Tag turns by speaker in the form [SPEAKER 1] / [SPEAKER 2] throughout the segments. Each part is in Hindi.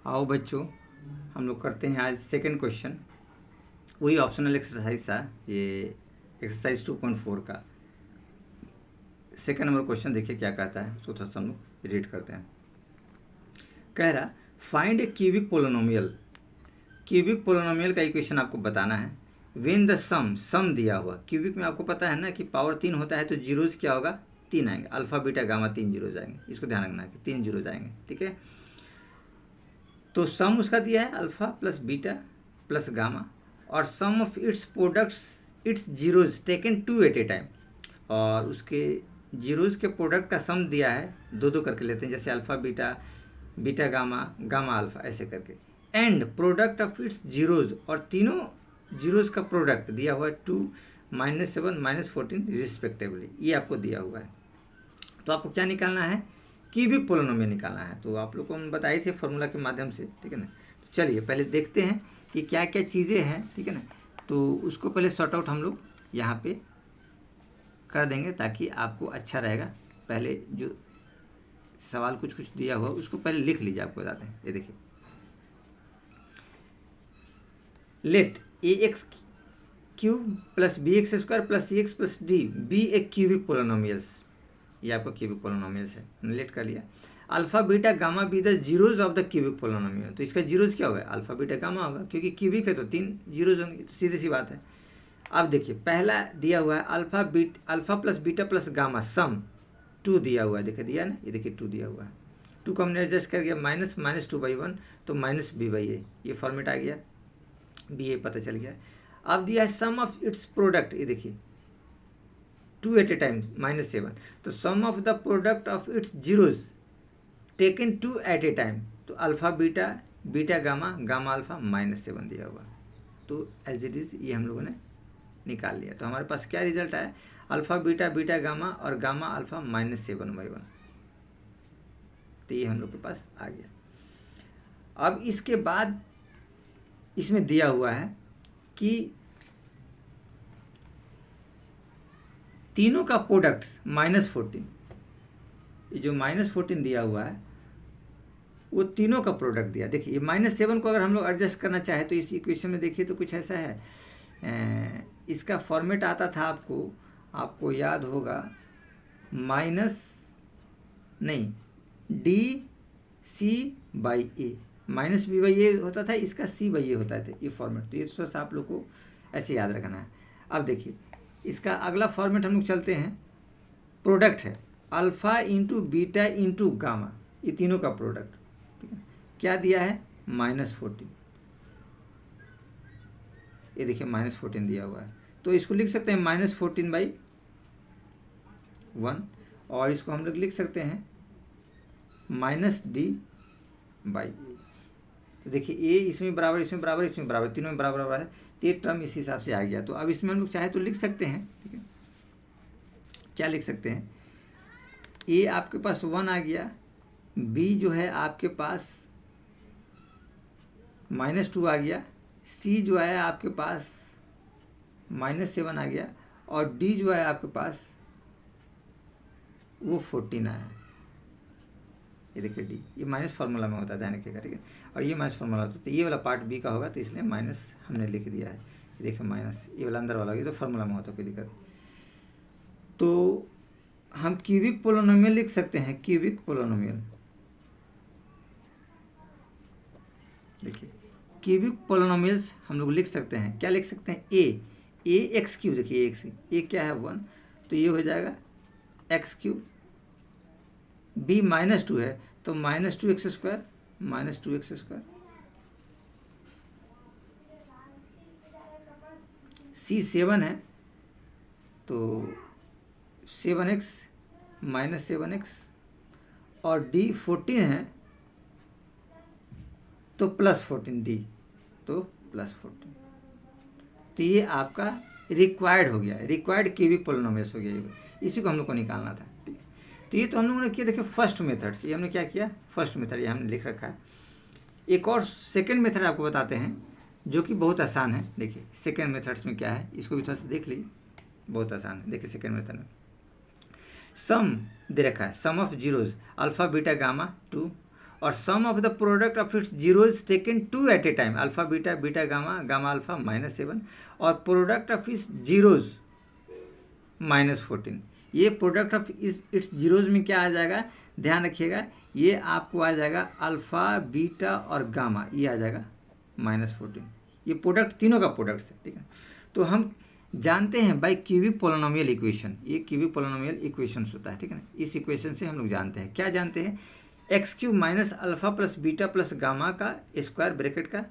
[SPEAKER 1] आओ बच्चों, हम लोग करते हैं आज सेकंड क्वेश्चन। वही ऑप्शनल एक्सरसाइज था, ये एक्सरसाइज 2.4 का सेकंड नंबर क्वेश्चन। देखिए क्या कहता है, उसको थोड़ा सा हम लोग रीड करते हैं। कह रहा फाइंड ए क्यूबिक पोलिनोमियल। क्यूबिक पोलिनोमियल का इक्वेशन आपको बताना है। व्हेन द सम दिया हुआ, क्यूबिक में आपको पता है ना कि पावर 3 होता है तो जीरोज क्या होगा, 3 आएंगे, अल्फा बीटा गामा 3 जीरोज आएंगे, इसको ध्यान रखना है कि 3 जीरोज आएंगे, ठीक है। तो सम उसका दिया है alpha plus beta plus gamma, और sum of its products its zeros taken 2 at a time, और उसके जीरोज के प्रोडक्ट का सम दिया है, दो दो करके लेते हैं, जैसे alpha beta, beta gamma, gamma alpha, ऐसे करके। And product of its zeros, और तीनों जीरोज का प्रोडक्ट दिया हुआ है 2, -7, -14 रिस्पेक्टिवली, ये आपको दिया हुआ है। तो आपको क्या निकालना है, क्यूबिक पोलिनोमियल निकालना है। तो आप लोग को हम बताए थे फार्मूला के माध्यम से, ठीक है ना। तो चलिए पहले देखते हैं कि क्या क्या चीज़ें हैं, ठीक है ना। तो उसको पहले सॉर्ट आउट हम लोग यहाँ पे कर देंगे ताकि आपको अच्छा रहेगा। पहले जो सवाल कुछ कुछ दिया हुआ उसको पहले लिख लीजिए, आपको बताते हैं। ये देखिए, let a x cube plus b x square plus c x plus d be a cubic polynomials, ये आपका क्यूबिक पोलिनोमियल्स है, लेट कर लिया। Alpha beta gamma be the zeros of the cubic polynomial, तो इसका जीरोज क्या होगा, अल्फा बीटा गामा होगा, क्योंकि क्यूबिक है तो 3 जीरोज होंगे, तो सीधी सी बात है। अब देखिए पहला दिया हुआ है alpha plus beta plus gamma sum 2 दिया हुआ है, देखिए दिया ना, ये देखिए 2 दिया हुआ है। 2 को हमने एडजस्ट कर गया, -2/1 तो -b/a, ये फॉर्मेट आ गया, ba पता चल गया। अब दिया है सम ऑफ इट्स प्रोडक्ट, ये देखिए 2 एट ए टाइम -7, तो sum of the product of its zeros taken 2 at a time, तो alpha beta, beta gamma, gamma alpha -7 दिया हुआ, तो एज इट इज़ ये हम लोगों ने निकाल लिया। तो हमारे पास क्या रिजल्ट आया, अल्फा बीटा, बीटा गामा और गामा अल्फा -7/1, तो ये हम लोग के पास आ गया। अब इसके बाद इसमें दिया हुआ है कि तीनों का प्रोडक्ट -14, ये जो -14 दिया हुआ है वो तीनों का प्रोडक्ट दिया। देखिए ये -7 को अगर हम लोग एडजस्ट करना चाहें तो इस इक्वेशन में देखिए तो कुछ ऐसा है, इसका फॉर्मेट आता था आपको याद होगा, D/C/A, -b/a होता था, इसका c/a होता था, ये फॉर्मेट। तो ये थोड़ा सा आप लोग को ऐसे याद रखना है। अब देखिए इसका अगला फॉर्मेट हम लोग चलते हैं, प्रोडक्ट है alpha into beta into gamma, ये तीनों का प्रोडक्ट, ठीक है। क्या दिया है, -14, ये देखिए -14 दिया हुआ है, तो इसको लिख सकते हैं -14/1, और इसको हम लोग लिख सकते हैं -d/a। तो देखिए a इसमें बराबर, इसमें बराबर, इसमें बराबर, तीनों में बराबर बराबर है, तो ये टर्म इस हिसाब से आ गया। तो अब इसमें हम लोग चाहे तो लिख सकते हैं, ठीक है। क्या लिख सकते हैं, a आपके पास 1 आ गया, b जो है आपके पास -2 आ गया, c जो है आपके पास -7 आ गया, और d जो है आपके पास वो 14 आया। ये देखिए डी, ये माइनस फार्मूला में होता है, ध्यान रखिएगा, ठीक है। और ये माइनस फार्मूला होता है, तो ये वाला पार्ट बी का होगा, तो इसलिए माइनस हमने लिख दिया है। ये देखिए माइनस, ये वाला अंदर वाला, ये तो फार्मूला में होता है, कोई दिक्कत। तो हम क्यूबिक पोलिनोमियल लिख सकते हैं, क्यूबिक पोलिनोमियल, देखिए क्यूबिक पोलिनोमियल्स हम लोग लिख सकते हैं। क्या लिख सकते हैं, ए एक्स क्यूब, देखिए ए क्या है 1, तो ये हो जाएगा एक्स क्यूब, b -2 है तो -2x square, -2x square, c 7 है तो 7x -7x, और d 14 है तो +14d, तो +14। तो ये आपका रिक्वायर्ड हो गया, रिक्वायर्ड क्यूबिक पोलिनोमियल्स हो गया, इसी को हम लोग को निकालना था, ठीक है। तो ये तो हम लोगों ने किया, देखिए फर्स्ट मेथड से, ये हमने क्या किया, फर्स्ट मेथड ये हमने लिख रखा है। एक और सेकंड मेथड आपको बताते हैं जो कि बहुत आसान है। देखिए सेकंड मेथड्स में क्या है, इसको भी थोड़ा सा देख लीजिए, बहुत आसान है। देखिए सेकंड मेथड में सम दे रखा है, sum of zeros alpha beta gamma 2, और sum of the product of its zeros taken two at a time, alpha beta beta gamma gamma alpha -7 और प्रोडक्ट ऑफ इट्स जीरोज -14। ये प्रोडक्ट ऑफ इट्स जीरोज में क्या आ जाएगा, ध्यान रखिएगा, ये आपको आ जाएगा अल्फा बीटा और गामा, ये आ जाएगा -14। ये प्रोडक्ट तीनों का प्रोडक्ट है, ठीक है। तो हम जानते हैं बाय क्यूबिक पोलिनोमियल इक्वेशन, ये क्यूबिक पोलिनोमियल इक्वेशंस होता है, ठीक है ना। इस इक्वेशन से हम लोग जानते हैं, क्या जानते हैं, x³ minus alpha plus beta plus gamma का स्क्वायर ब्रैकेट का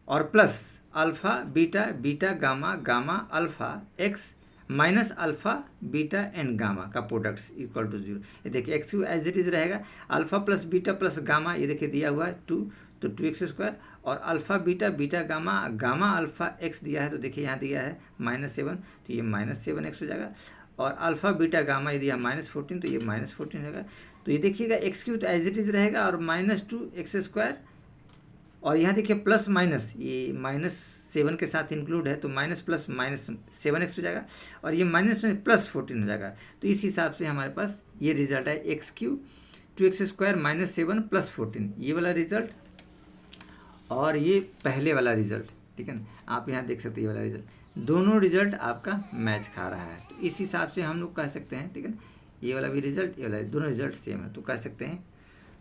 [SPEAKER 1] और plus alpha beta beta gamma gamma alpha x minus alpha beta and gamma का प्रोडक्ट्स इक्वल टू 0। ये देखिए x³ एज इट इज रहेगा, alpha plus beta plus gamma, ये देखिए दिया हुआ है 2, तो 2x², और alpha beta beta gamma gamma alpha x दिया है, तो देखिए यहाँ दिया है -7, तो ये -7x हो जाएगा, और अल्फा बीटा गामा ये दिया -14, तो ये -14 होगा। तो ये देखिएगा x³ तो एज इट इज रहेगा और -2x², और यहाँ देखिए प्लस माइनस, ये -7 के साथ इंक्लूड है, तो माइनस प्लस -7x हो जाएगा, और ये माइनस में +14 हो जाएगा। तो इस हिसाब से हमारे पास ये रिजल्ट है x³ 2x² -7 +14, ये वाला रिजल्ट और ये पहले वाला रिजल्ट, ठीक है ना। आप यहाँ देख सकते हैं ये वाला रिजल्ट, दोनों रिजल्ट आपका मैच खा रहा है। तो इस हिसाब से हम लोग कह सकते हैं, ठीक है ना, ये वाला भी रिजल्ट, ये वाला, दोनों रिजल्ट सेम है, तो कह सकते हैं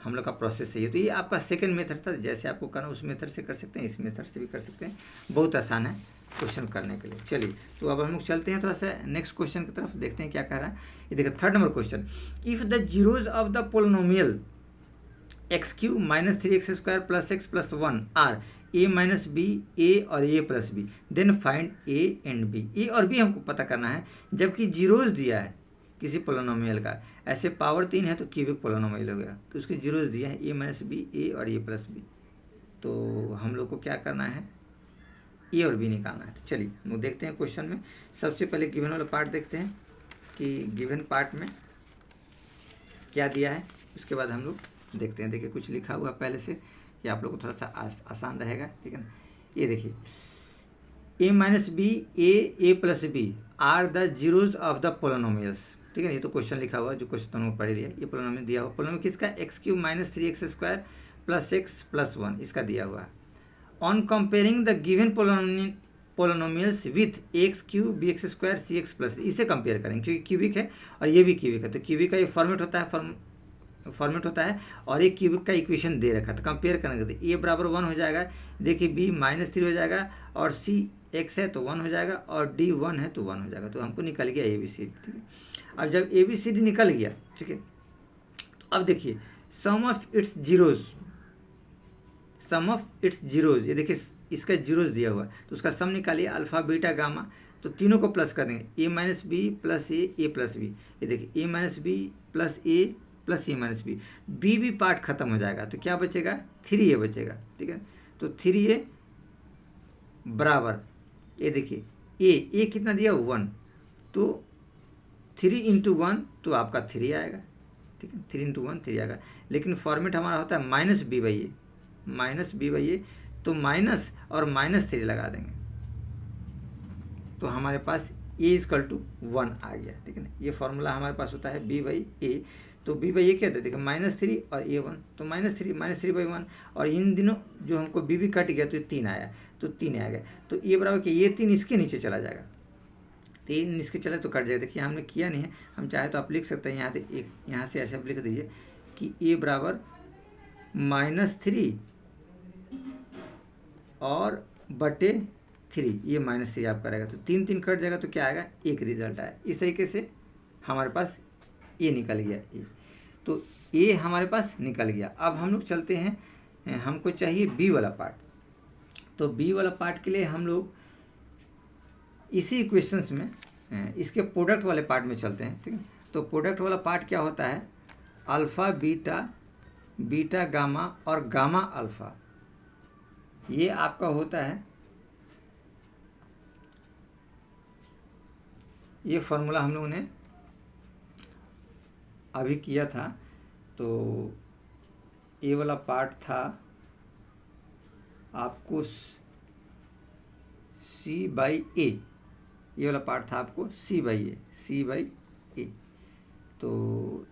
[SPEAKER 1] हम लोग का प्रोसेस सही है। तो ये आपका सेकंड मेथड था, जैसे आपको करना उस मेथड से कर सकते हैं, इस मेथड से भी कर सकते हैं, बहुत आसान है क्वेश्चन करने के लिए। चलिए, तो अब हम लोग चलते हैं थोड़ा सा नेक्स्ट क्वेश्चन की तरफ, देखते हैं क्या कह रहा है। ये देखिए 3rd number question, if the zeros of the polynomial x³ -3x² + x + 1 are a minus B, A और a plus B, then find a and b। A और b हमको पता करना है, जबकि जीरोज दिया है किसी पोलिनोमियल का, ऐसे पावर 3 है तो क्यूबिक पोलिनोमियल हो गया, तो उसके जीरोज दिया है a माइनस बी, ए और a प्लस बी। तो हम लोग को क्या करना है, ए और बी निकालना है। तो चलिए हम लोग देखते हैं क्वेश्चन में, सबसे पहले गिवन वाला पार्ट देखते हैं कि गिवन पार्ट में क्या दिया है, उसके बाद हम लोग देखते हैं। देखिए कुछ लिखा हुआ पहले से, कि आप लोग को थोड़ा सा आसान रहेगा, ठीक है ना। ये देखिए a minus B, a plus b are the zeros of the polynomials, ठीक है। ये तो क्वेश्चन लिखा हुआ है, जो क्वेश्चन तुमको पढ़ लिया, ये पोलिनोमियल दिया हुआ, पोलिनोमियल किसका, x³ -3x² + x + 1, इसका दिया हुआ है। On comparing the given polynomials with x³ bx² cx +, इसे कंपेयर करेंगे क्योंकि क्यूबिक है और ये भी क्यूबिक है, तो क्यूबिक का ये फॉर्मेट होता है और एक क्यूबिक का इक्वेशन दे रखा है, तो कंपेयर करेंगे तो a बराबर 1 हो जाएगा, देखिए b -3 हो जाएगा, और c x है तो 1 हो जाएगा, और d 1 है तो 1 हो जाएगा। तो हमको निकल गया ABCD, ठीक है। अब जब ABCD निकल गया, ठीक है, तो अब देखिए सम ऑफ इट्स जीरोज, ये देखिए इसका जीरोज दिया हुआ है, तो उसका सम निकालिए, अल्फा बीटा गामा, तो तीनों को प्लस कर देंगे, a minus b plus A plus b, ये देखिए a minus b plus A plus a minus b, b भी पार्ट खत्म हो जाएगा, तो क्या बचेगा, 3a बचेगा, ठीक है। तो 3a बराबर, ये देखिए ए कितना दिया 1, तो 3 × 1 तो आपका 3 आएगा, ठीक है, 3 × 1 3 आएगा, लेकिन फॉर्मेट हमारा होता है -b/a, तो माइनस और -3 लगा देंगे, तो हमारे पास a = 1 आ गया, ठीक है ना। ये फॉर्मूला हमारे पास होता है b/a, तो b/a क्या होता है, देखिए -3 और a1, तो -3/1, और इन दिनों जो हमको b भी कट गया तो ये 3 आया, तो 3 आ गया, तो a बराबर कि ये 3 इसके नीचे चला जाएगा, 3 इसके चले तो कट जाएगा। देखिए हमने किया नहीं है, हम चाहे तो आप लिख सकते हैं, यहाँ से ऐसे आप लिख दीजिए कि a बराबर -3 और बटे 3, ये -3 आपका रहेगा, तो 3 कट जाएगा, तो क्या आएगा, 1 रिजल्ट आया। इस तरीके से हमारे पास ए निकल गया, तो ए हमारे पास निकल गया। अब हम लोग चलते हैं, हमको चाहिए बी वाला पार्ट, तो बी वाला पार्ट के लिए हम लोग इसी इक्वेशंस में इसके प्रोडक्ट वाले पार्ट में चलते हैं, ठीक है। तो प्रोडक्ट वाला पार्ट क्या होता है, अल्फ़ा बीटा बीटा गामा और गामा अल्फ़ा, ये आपका होता है, ये फॉर्मूला हम लोगों ने अभी किया था। तो ये वाला पार्ट था आपको c/a, ये वाला पार्ट था आपको c/a, तो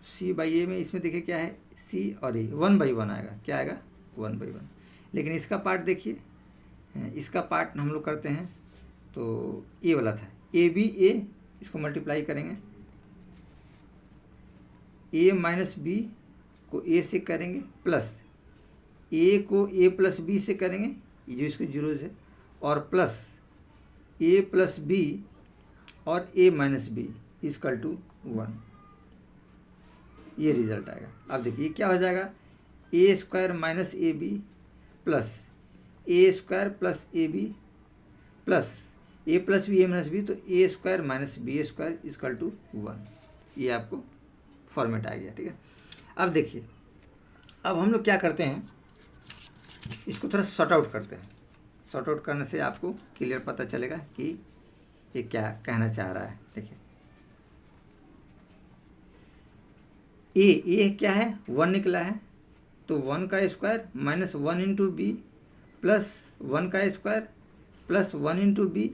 [SPEAKER 1] c/a में इसमें देखिए क्या है, सी और ए 1/1 आएगा। क्या आएगा? 1/1। लेकिन इसका पार्ट देखिए, इसका पार्ट हम लोग करते हैं तो ए वाला था, ए बी ए, इसको मल्टीप्लाई करेंगे, ए माइनस बी को ए से करेंगे प्लस ए को ए प्लस बी से करेंगे, ये जो इसको जीरोज है, और प्लस ए प्लस बी और A minus B equal to 1, ये रिजल्ट आएगा। अब देखिए क्या हो जाएगा, A square minus A B plus A square plus A B plus A plus B A minus B, तो A square minus B square equal to 1, ये आपको फॉर्मेट आ गया। ठीक है, अब देखिए, अब हम लोग क्या करते हैं, इसको थोड़ा सॉर्ट आउट करते हैं। सॉर्ट आउट करने से आपको क्लियर पता चलेगा कि ये क्या कहना चाह रहा है। देखिए ए क्या है, 1 निकला है, तो 1 का square minus 1 into b plus 1 का square plus 1 into b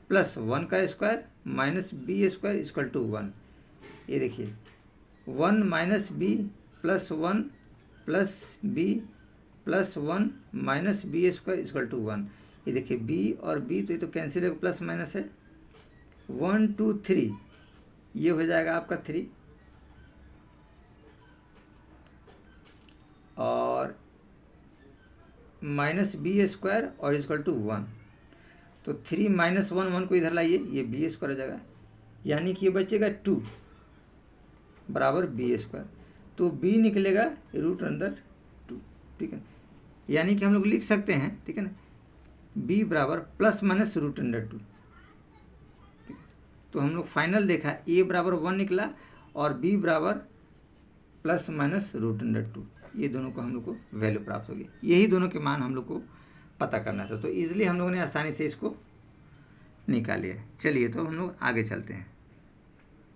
[SPEAKER 1] plus 1 का square minus B square equal to 1। ये देखिए 1 minus b plus 1 plus b plus 1 minus B square equal to 1। ये देखिए बी और बी तो ये तो कैंसिल है, प्लस माइनस है, 1 2 3, ये हो जाएगा आपका 3, और माइनस बी स्क्वायर और इक्वल टू 1, तो 3 माइनस 1, 1 को इधर लाइए, ये बी स्क्वायर हो जाएगा, यानी कि ये बचेगा 2 बराबर बी स्क्वायर, तो बी निकलेगा रूट अंडर 2। ठीक है, यानी कि हम लोग लिख सकते हैं, ठीक है ना, बी बराबर प्लस माइनस रूट अंडर 2। ठीक है, तो हम लोग फाइनल देखा, ए बराबर 1 निकला और बी बराबर प्लस माइनस रूट अंडर 2, ये दोनों को हम लोग को वैल्यू प्राप्त होगी। यही दोनों के मान हम लोग को पता करना था, तो इजीली हम लोगों ने आसानी से इसको निकाल लिया। चलिए तो हम लोग आगे चलते हैं।